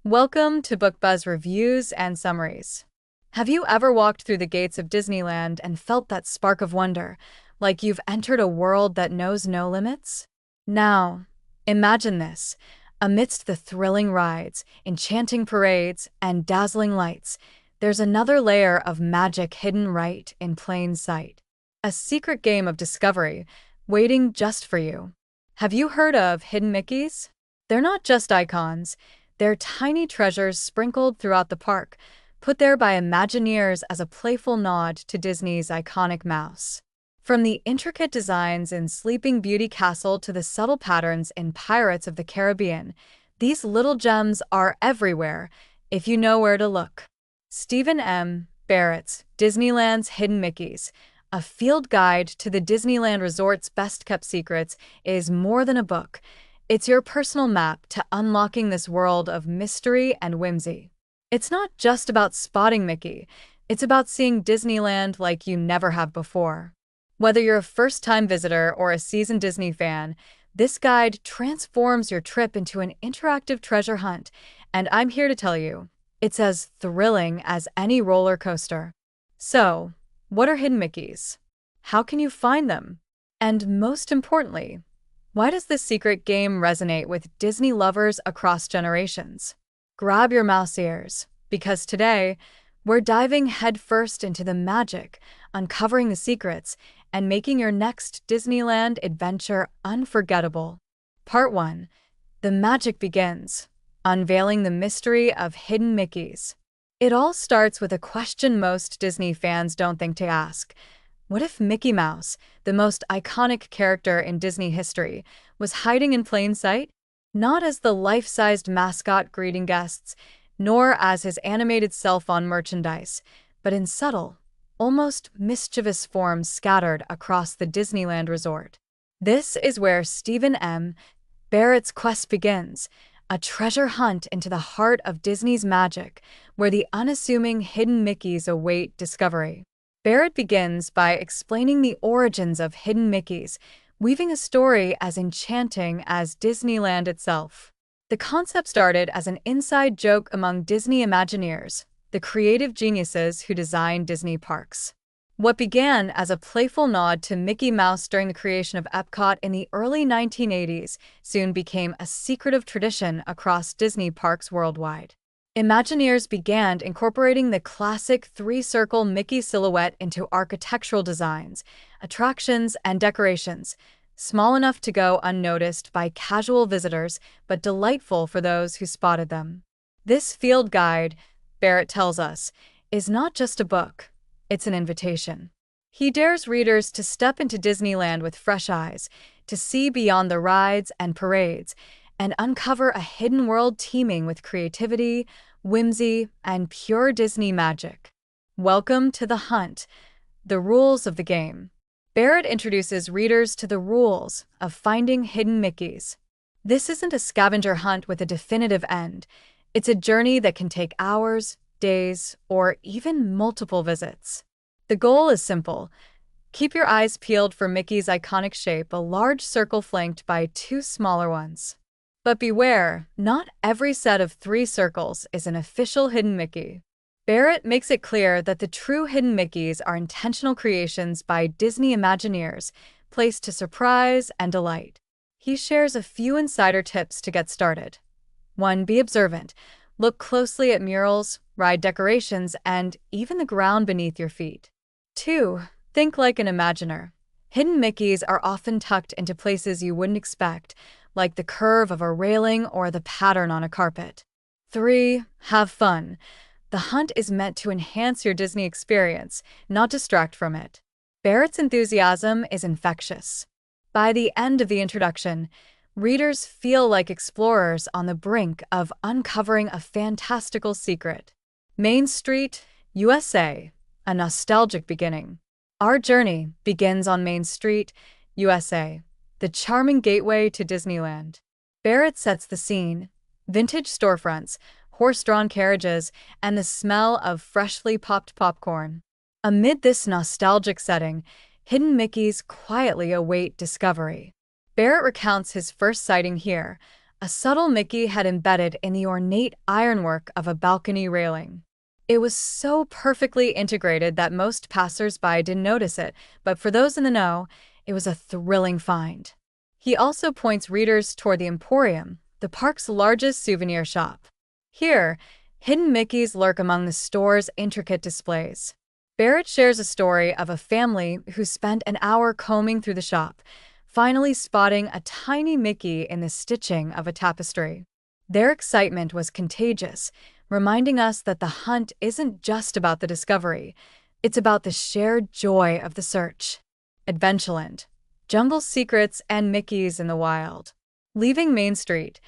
Welcome to BookBuzz Reviews and Summaries. Have you ever walked through the gates of Disneyland and felt that spark of wonder, like you've entered a world that knows no limits? Now, imagine this. Amidst the thrilling rides, enchanting parades, and dazzling lights, there's another layer of magic hidden right in plain sight. A secret game of discovery, waiting just for you. Have you heard of hidden Mickeys? They're not just icons. They're tiny treasures sprinkled throughout the park, put there by Imagineers as a playful nod to Disney's iconic mouse. From the intricate designs in Sleeping Beauty Castle to the subtle patterns in Pirates of the Caribbean, these little gems are everywhere, if you know where to look. Stephen M. Barrett's Disneyland's Hidden Mickeys, a field guide to the Disneyland Resort's best-kept secrets, is more than a book. It's your personal map to unlocking this world of mystery and whimsy. It's not just about spotting Mickey, it's about seeing Disneyland like you never have before. Whether you're a first-time visitor or a seasoned Disney fan, this guide transforms your trip into an interactive treasure hunt, and I'm here to tell you, it's as thrilling as any roller coaster. So, what are hidden Mickeys? How can you find them? And most importantly, why does this secret game resonate with Disney lovers across generations? Grab your mouse ears, because today, we're diving headfirst into the magic, uncovering the secrets, and making your next Disneyland adventure unforgettable. Part 1. The magic begins, unveiling the mystery of hidden Mickeys. It all starts with a question most Disney fans don't think to ask. What if Mickey Mouse, the most iconic character in Disney history, was hiding in plain sight? Not as the life-sized mascot greeting guests, nor as his animated self on merchandise, but in subtle, almost mischievous forms scattered across the Disneyland resort. This is where Stephen M. Barrett's quest begins, a treasure hunt into the heart of Disney's magic, where the unassuming hidden Mickeys await discovery. Barrett begins by explaining the origins of hidden Mickeys, weaving a story as enchanting as Disneyland itself. The concept started as an inside joke among Disney Imagineers, the creative geniuses who designed Disney parks. What began as a playful nod to Mickey Mouse during the creation of Epcot in the early 1980s soon became a secretive tradition across Disney parks worldwide. Imagineers began incorporating the classic three-circle Mickey silhouette into architectural designs, attractions, and decorations, small enough to go unnoticed by casual visitors but delightful for those who spotted them. This field guide, Barrett tells us, is not just a book, it's an invitation. He dares readers to step into Disneyland with fresh eyes, to see beyond the rides and parades, and uncover a hidden world teeming with creativity, whimsy, and pure Disney magic. Welcome to the hunt, the rules of the game. Barrett introduces readers to the rules of finding hidden Mickeys. This isn't a scavenger hunt with a definitive end. It's a journey that can take hours, days, or even multiple visits. The goal is simple. Keep your eyes peeled for Mickey's iconic shape, a large circle flanked by two smaller ones. But beware, not every set of three circles is an official hidden Mickey. Barrett makes it clear that the true hidden Mickeys are intentional creations by Disney Imagineers, placed to surprise and delight. He shares a few insider tips to get started. 1. Be observant. Look closely at murals, ride decorations, and even the ground beneath your feet. 2. Think like an Imaginer. Hidden Mickeys are often tucked into places you wouldn't expect, like the curve of a railing or the pattern on a carpet. 3. Have fun. The hunt is meant to enhance your Disney experience, not distract from it. Barrett's enthusiasm is infectious. By the end of the introduction, readers feel like explorers on the brink of uncovering a fantastical secret. Main Street, USA, a nostalgic beginning. Our journey begins on Main Street, USA, the charming gateway to Disneyland. Barrett sets the scene. Vintage storefronts, horse-drawn carriages, and the smell of freshly popped popcorn. Amid this nostalgic setting, hidden Mickeys quietly await discovery. Barrett recounts his first sighting here, a subtle Mickey had embedded in the ornate ironwork of a balcony railing. It was so perfectly integrated that most passers-by didn't notice it, but for those in the know, it was a thrilling find. He also points readers toward the Emporium, the park's largest souvenir shop. Here, hidden Mickeys lurk among the store's intricate displays. Barrett shares a story of a family who spent an hour combing through the shop, finally spotting a tiny Mickey in the stitching of a tapestry. Their excitement was contagious, reminding us that the hunt isn't just about the discovery, it's about the shared joy of the search. Adventureland, jungle secrets and Mickeys in the wild. Leaving Main Street,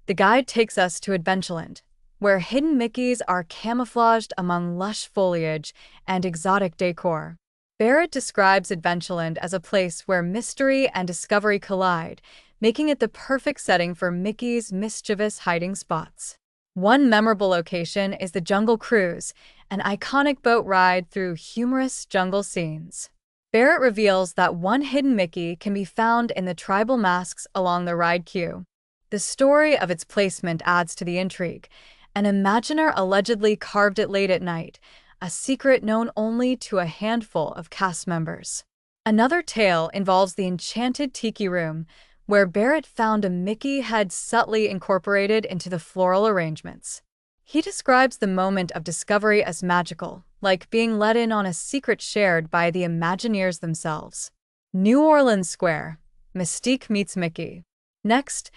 the guide takes us to Adventureland, where hidden Mickeys are camouflaged among lush foliage and exotic decor. Barrett describes Adventureland as a place where mystery and discovery collide, making it the perfect setting for Mickey's mischievous hiding spots. One memorable location is the Jungle Cruise, an iconic boat ride through humorous jungle scenes. Barrett reveals that one hidden Mickey can be found in the tribal masks along the ride queue. The story of its placement adds to the intrigue. An Imaginer allegedly carved it late at night, a secret known only to a handful of cast members. Another tale involves the Enchanted Tiki Room, where Barrett found a Mickey head subtly incorporated into the floral arrangements. He describes the moment of discovery as magical, like being let in on a secret shared by the Imagineers themselves. New Orleans Square, Mystique meets Mickey. Next,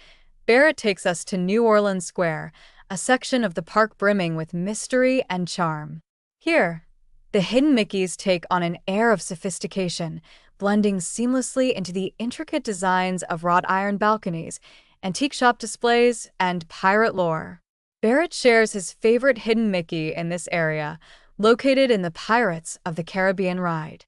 Barrett takes us to New Orleans Square, a section of the park brimming with mystery and charm. Here, the hidden Mickeys take on an air of sophistication, blending seamlessly into the intricate designs of wrought iron balconies, antique shop displays, and pirate lore. Barrett shares his favorite hidden Mickey in this area, located in the Pirates of the Caribbean ride.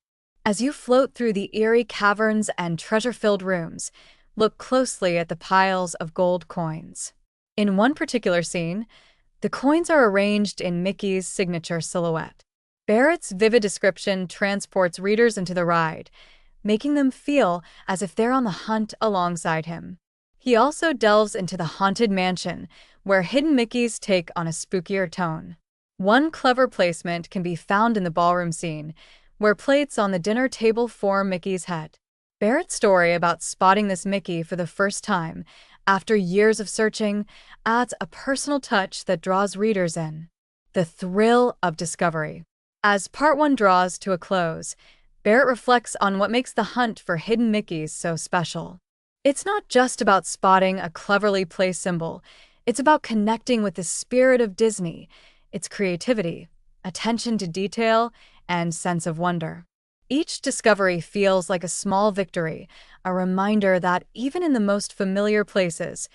As you float through the eerie caverns and treasure-filled rooms, look closely at the piles of gold coins. In one particular scene, the coins are arranged in Mickey's signature silhouette. Barrett's vivid description transports readers into the ride, making them feel as if they're on the hunt alongside him. He also delves into the Haunted Mansion, where hidden Mickeys take on a spookier tone. One clever placement can be found in the ballroom scene, where plates on the dinner table form Mickey's head. Barrett's story about spotting this Mickey for the first time, after years of searching, adds a personal touch that draws readers in. The thrill of discovery. As Part 1 draws to a close, Barrett reflects on what makes the hunt for hidden Mickeys so special. It's not just about spotting a cleverly placed symbol, it's about connecting with the spirit of Disney, its creativity, attention to detail, and sense of wonder. Each discovery feels like a small victory, a reminder that even in the most familiar places,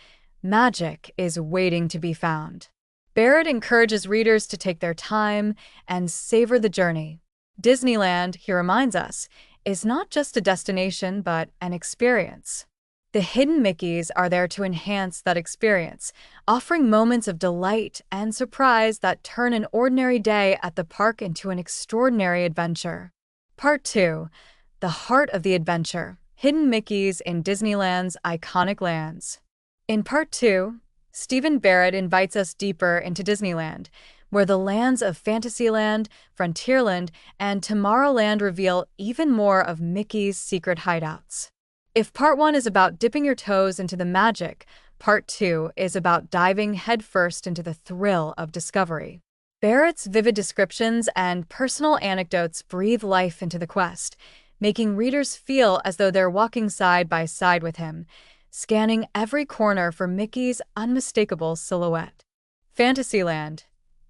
magic is waiting to be found. Barrett encourages readers to take their time and savor the journey. Disneyland, he reminds us, is not just a destination but an experience. The hidden Mickeys are there to enhance that experience, offering moments of delight and surprise that turn an ordinary day at the park into an extraordinary adventure. Part 2. The Heart of the Adventure. Hidden Mickeys in Disneyland's Iconic Lands. In Part 2, Stephen Barrett invites us deeper into Disneyland, where the lands of Fantasyland, Frontierland, and Tomorrowland reveal even more of Mickey's secret hideouts. If Part 1 is about dipping your toes into the magic, Part 2 is about diving headfirst into the thrill of discovery. Barrett's vivid descriptions and personal anecdotes breathe life into the quest, making readers feel as though they're walking side by side with him, scanning every corner for Mickey's unmistakable silhouette. Fantasyland.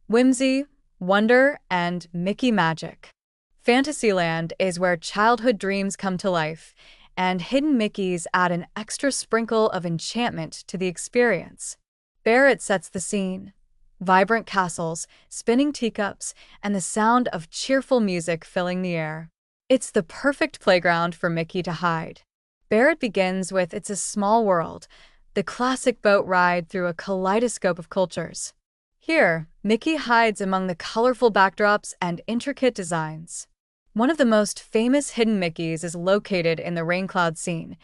Whimsy, wonder, and Mickey magic. Fantasyland is where childhood dreams come to life, and hidden Mickeys add an extra sprinkle of enchantment to the experience. Barrett sets the scene. Vibrant castles, spinning teacups, and the sound of cheerful music filling the air. It's the perfect playground for Mickey to hide. Barrett begins with It's a Small World, the classic boat ride through a kaleidoscope of cultures. Here, Mickey hides among the colorful backdrops and intricate designs. One of the most famous hidden Mickeys is located in the rain cloud scene.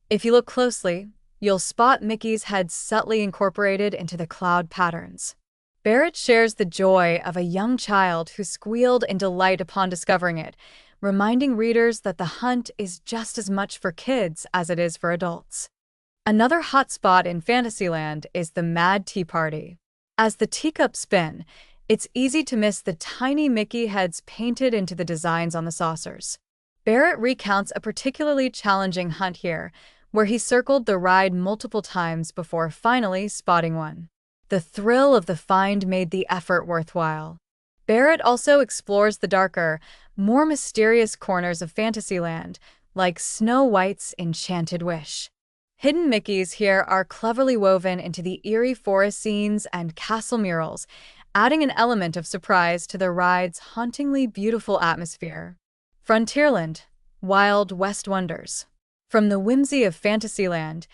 If you look closely, you'll spot Mickey's head subtly incorporated into the cloud patterns. Barrett shares the joy of a young child who squealed in delight upon discovering it, reminding readers that the hunt is just as much for kids as it is for adults. Another hotspot in Fantasyland is the Mad Tea Party. As the teacups spin, it's easy to miss the tiny Mickey heads painted into the designs on the saucers. Barrett recounts a particularly challenging hunt here, where he circled the ride multiple times before finally spotting one. The thrill of the find made the effort worthwhile. Barrett also explores the darker, more mysterious corners of Fantasyland, like Snow White's enchanted wish. Hidden Mickeys here are cleverly woven into the eerie forest scenes and castle murals, adding an element of surprise to the ride's hauntingly beautiful atmosphere. Frontierland, Wild West Wonders. From the whimsy of Fantasyland,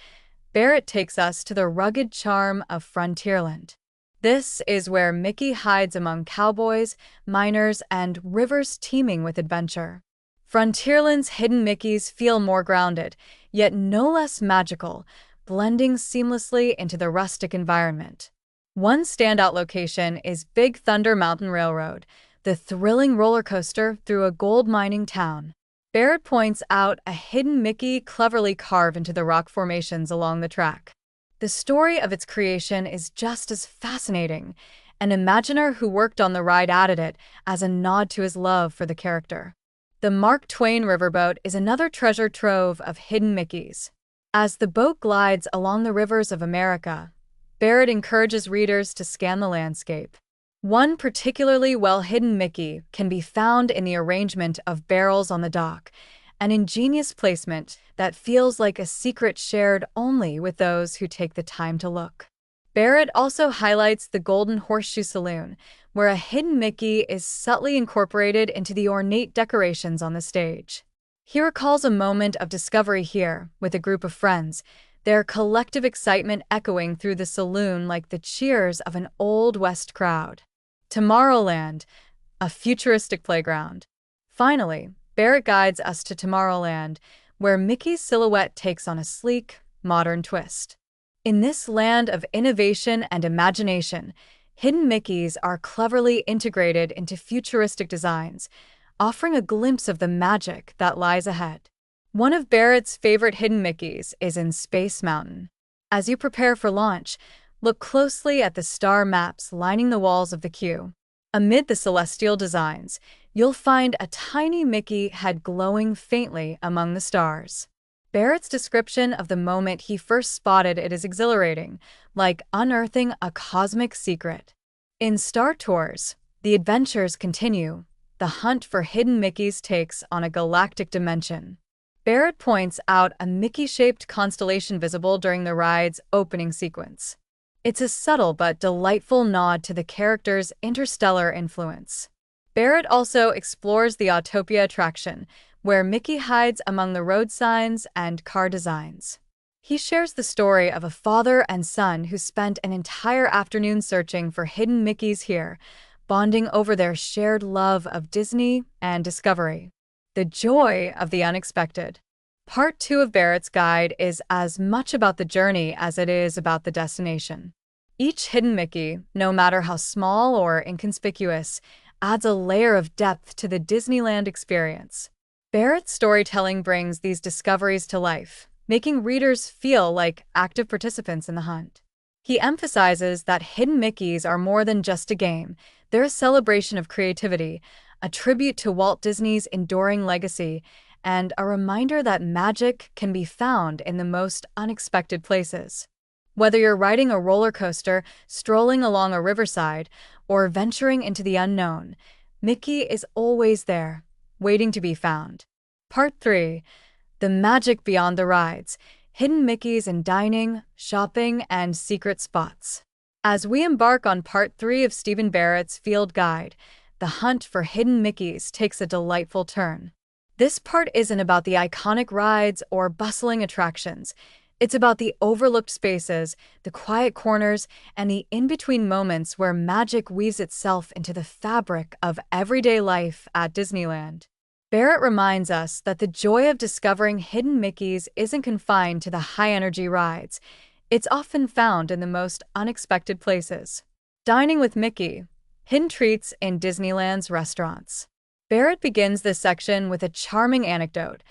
Barrett takes us to the rugged charm of Frontierland. This is where Mickey hides among cowboys, miners, and rivers teeming with adventure. Frontierland's hidden Mickeys feel more grounded, yet no less magical, blending seamlessly into the rustic environment. One standout location is Big Thunder Mountain Railroad, the thrilling roller coaster through a gold mining town. Barrett points out a hidden Mickey cleverly carved into the rock formations along the track. The story of its creation is just as fascinating. An Imagineer who worked on the ride added it as a nod to his love for the character. The Mark Twain Riverboat is another treasure trove of hidden Mickeys. As the boat glides along the rivers of America, Barrett encourages readers to scan the landscape. One particularly well-hidden Mickey can be found in the arrangement of barrels on the dock, an ingenious placement that feels like a secret shared only with those who take the time to look. Barrett also highlights the Golden Horseshoe Saloon, where a hidden Mickey is subtly incorporated into the ornate decorations on the stage. He recalls a moment of discovery here with a group of friends, their collective excitement echoing through the saloon like the cheers of an Old West crowd. Tomorrowland, a futuristic playground. Finally, Barrett guides us to Tomorrowland, where Mickey's silhouette takes on a sleek, modern twist. In this land of innovation and imagination, hidden Mickeys are cleverly integrated into futuristic designs, offering a glimpse of the magic that lies ahead. One of Barrett's favorite hidden Mickeys is in Space Mountain. As you prepare for launch, look closely at the star maps lining the walls of the queue. Amid the celestial designs, you'll find a tiny Mickey head glowing faintly among the stars. Barrett's description of the moment he first spotted it is exhilarating, like unearthing a cosmic secret. In Star Tours, the adventures continue. The hunt for hidden Mickeys takes on a galactic dimension. Barrett points out a Mickey-shaped constellation visible during the ride's opening sequence. It's a subtle but delightful nod to the character's interstellar influence. Barrett also explores the Autopia attraction, where Mickey hides among the road signs and car designs. He shares the story of a father and son who spent an entire afternoon searching for hidden Mickeys here, bonding over their shared love of Disney and discovery. The joy of the unexpected. Part 2 of Barrett's guide is as much about the journey as it is about the destination. Each hidden Mickey, no matter how small or inconspicuous, adds a layer of depth to the Disneyland experience. Barrett's storytelling brings these discoveries to life, making readers feel like active participants in the hunt. He emphasizes that hidden Mickeys are more than just a game. They're a celebration of creativity, a tribute to Walt Disney's enduring legacy, and a reminder that magic can be found in the most unexpected places. Whether you're riding a roller coaster, strolling along a riverside, or venturing into the unknown, Mickey is always there, waiting to be found. Part 3. The Magic Beyond the Rides. Hidden Mickeys in dining, shopping, and secret spots. As we embark on Part 3 of Stephen Barrett's Field Guide, the hunt for hidden Mickeys takes a delightful turn. This part isn't about the iconic rides or bustling attractions. It's about the overlooked spaces, the quiet corners, and the in-between moments where magic weaves itself into the fabric of everyday life at Disneyland. Barrett reminds us that the joy of discovering hidden Mickeys isn't confined to the high-energy rides. It's often found in the most unexpected places. Dining with Mickey, hidden treats in Disneyland's restaurants. Barrett begins this section with a charming anecdote.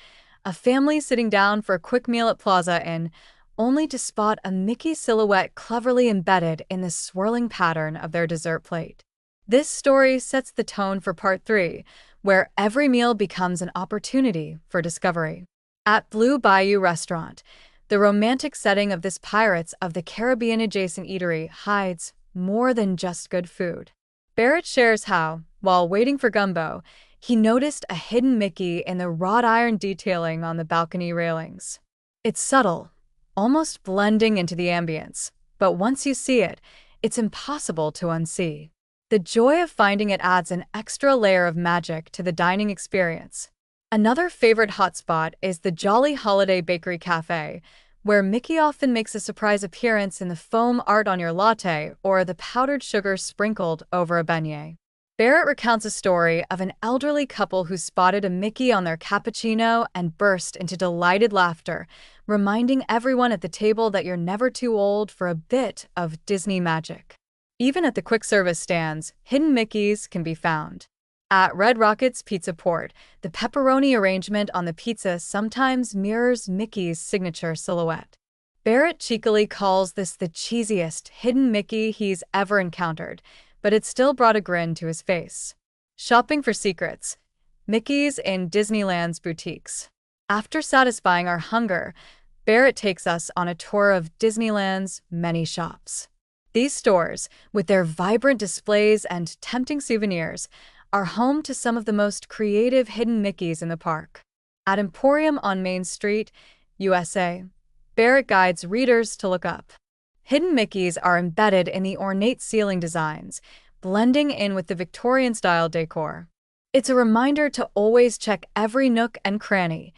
A family sitting down for a quick meal at Plaza Inn, only to spot a Mickey silhouette cleverly embedded in the swirling pattern of their dessert plate. This story sets the tone for Part 3, where every meal becomes an opportunity for discovery. At Blue Bayou Restaurant, the romantic setting of this Pirates of the Caribbean-adjacent eatery hides more than just good food. Barrett shares how, while waiting for gumbo, he noticed a hidden Mickey in the wrought iron detailing on the balcony railings. It's subtle, almost blending into the ambience, but once you see it, it's impossible to unsee. The joy of finding it adds an extra layer of magic to the dining experience. Another favorite hotspot is the Jolly Holiday Bakery Cafe, where Mickey often makes a surprise appearance in the foam art on your latte or the powdered sugar sprinkled over a beignet. Barrett recounts a story of an elderly couple who spotted a Mickey on their cappuccino and burst into delighted laughter, reminding everyone at the table that you're never too old for a bit of Disney magic. Even at the quick service stands, hidden Mickeys can be found. At Red Rocket's Pizza Port, the pepperoni arrangement on the pizza sometimes mirrors Mickey's signature silhouette. Barrett cheekily calls this the cheesiest hidden Mickey he's ever encountered, but it still brought a grin to his face. Shopping for secrets. Mickey's in Disneyland's boutiques. After satisfying our hunger, Barrett takes us on a tour of Disneyland's many shops. These stores, with their vibrant displays and tempting souvenirs, are home to some of the most creative hidden Mickeys in the park. At Emporium on Main Street, USA, Barrett guides readers to look up. Hidden Mickeys are embedded in the ornate ceiling designs, blending in with the Victorian-style decor. It's a reminder to always check every nook and cranny,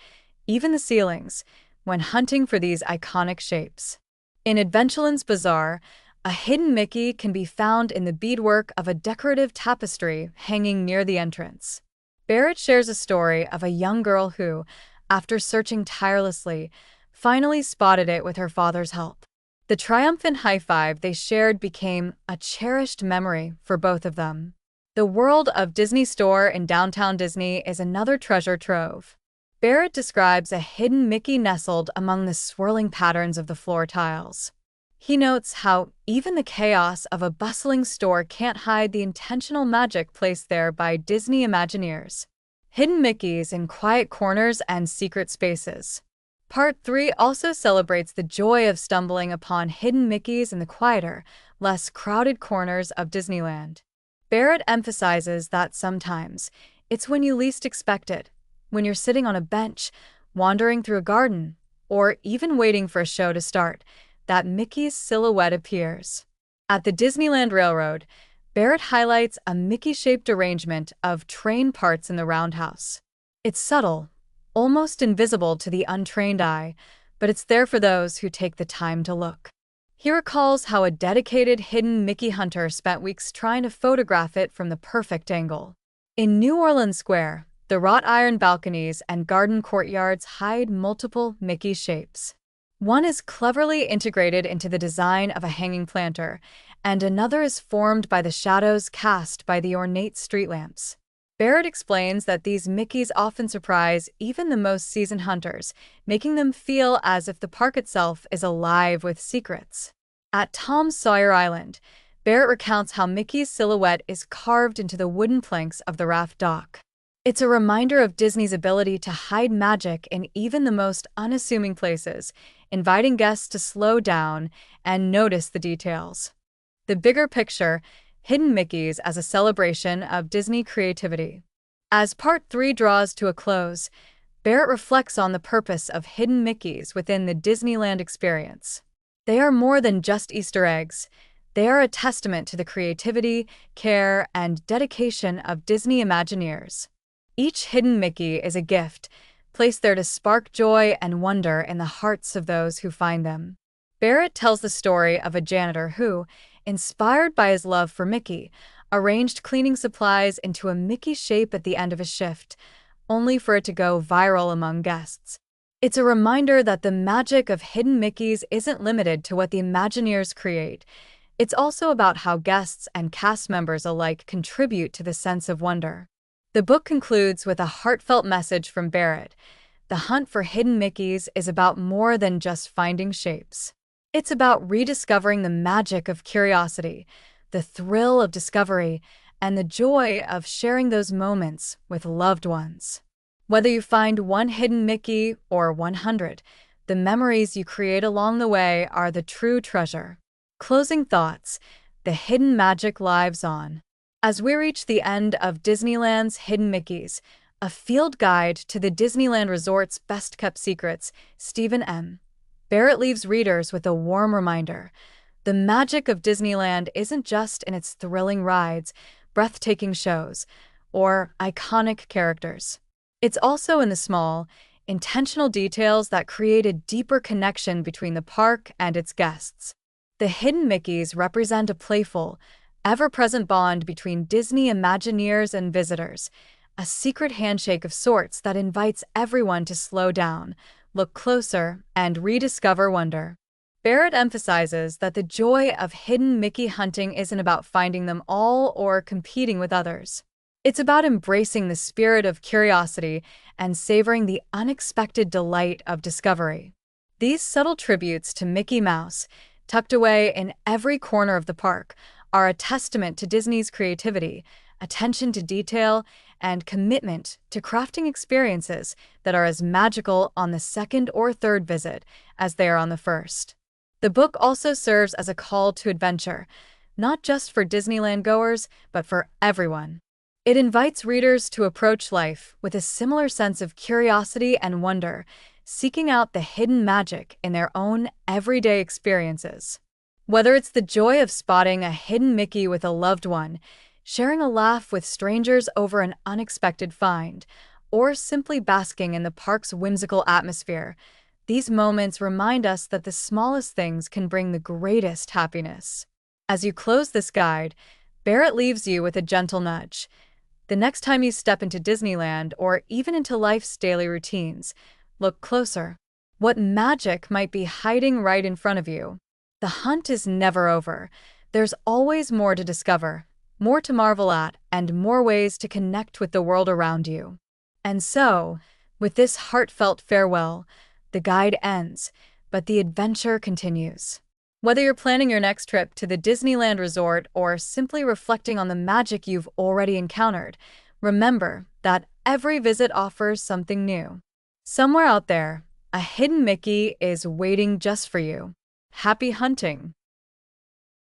even the ceilings, when hunting for these iconic shapes. In Adventureland's Bazaar, a hidden Mickey can be found in the beadwork of a decorative tapestry hanging near the entrance. Barrett shares a story of a young girl who, after searching tirelessly, finally spotted it with her father's help. The triumphant high five they shared became a cherished memory for both of them. The World of Disney store in downtown Disney is another treasure trove. Barrett describes a hidden Mickey nestled among the swirling patterns of the floor tiles. He notes how even the chaos of a bustling store can't hide the intentional magic placed there by Disney Imagineers. Hidden Mickeys in quiet corners and secret spaces. Part 3 also celebrates the joy of stumbling upon hidden Mickeys in the quieter, less crowded corners of Disneyland. Barrett emphasizes that sometimes it's when you least expect it, when you're sitting on a bench, wandering through a garden, or even waiting for a show to start, that Mickey's silhouette appears. At the Disneyland Railroad, Barrett highlights a Mickey-shaped arrangement of train parts in the roundhouse. It's subtle, almost invisible to the untrained eye, but it's there for those who take the time to look. He recalls how a dedicated hidden Mickey hunter spent weeks trying to photograph it from the perfect angle. In New Orleans Square, the wrought iron balconies and garden courtyards hide multiple Mickey shapes. One is cleverly integrated into the design of a hanging planter, and another is formed by the shadows cast by the ornate street lamps. Barrett explains that these Mickeys often surprise even the most seasoned hunters, making them feel as if the park itself is alive with secrets. At Tom Sawyer Island, Barrett recounts how Mickey's silhouette is carved into the wooden planks of the raft dock. It's a reminder of Disney's ability to hide magic in even the most unassuming places, inviting guests to slow down and notice the details. The bigger picture, hidden Mickeys as a celebration of Disney creativity. As Part 3 draws to a close, Barrett reflects on the purpose of hidden Mickeys within the Disneyland experience. They are more than just Easter eggs. They are a testament to the creativity, care, and dedication of Disney Imagineers. Each hidden Mickey is a gift, placed there to spark joy and wonder in the hearts of those who find them. Barrett tells the story of a janitor who, inspired by his love for Mickey, arranged cleaning supplies into a Mickey shape at the end of his shift, only for it to go viral among guests. It's a reminder that the magic of hidden Mickeys isn't limited to what the Imagineers create. It's also about how guests and cast members alike contribute to the sense of wonder. The book concludes with a heartfelt message from Barrett. The hunt for hidden Mickeys is about more than just finding shapes. It's about rediscovering the magic of curiosity, the thrill of discovery, and the joy of sharing those moments with loved ones. Whether you find one hidden Mickey or 100, the memories you create along the way are the true treasure. Closing thoughts, the hidden magic lives on. As we reach the end of Disneyland's Hidden Mickeys, a field guide to the Disneyland Resort's best-kept secrets, Stephen M. Barrett leaves readers with a warm reminder. The magic of Disneyland isn't just in its thrilling rides, breathtaking shows, or iconic characters. It's also in the small, intentional details that create a deeper connection between the park and its guests. The Hidden Mickeys represent a playful, ever-present bond between Disney Imagineers and visitors, a secret handshake of sorts that invites everyone to slow down, look closer, and rediscover wonder. Barrett emphasizes that the joy of hidden Mickey hunting isn't about finding them all or competing with others. It's about embracing the spirit of curiosity and savoring the unexpected delight of discovery. These subtle tributes to Mickey Mouse, tucked away in every corner of the park, are a testament to Disney's creativity, attention to detail, and commitment to crafting experiences that are as magical on the second or third visit as they are on the first. The book also serves as a call to adventure, not just for Disneyland goers, but for everyone. It invites readers to approach life with a similar sense of curiosity and wonder, seeking out the hidden magic in their own everyday experiences. Whether it's the joy of spotting a hidden Mickey with a loved one, sharing a laugh with strangers over an unexpected find, or simply basking in the park's whimsical atmosphere, these moments remind us that the smallest things can bring the greatest happiness. As you close this guide, Barrett leaves you with a gentle nudge. The next time you step into Disneyland or even into life's daily routines, look closer. What magic might be hiding right in front of you? The hunt is never over. There's always more to discover, more to marvel at, and more ways to connect with the world around you. And so, with this heartfelt farewell, the guide ends, but the adventure continues. Whether you're planning your next trip to the Disneyland Resort or simply reflecting on the magic you've already encountered, remember that every visit offers something new. Somewhere out there, a hidden Mickey is waiting just for you. Happy hunting!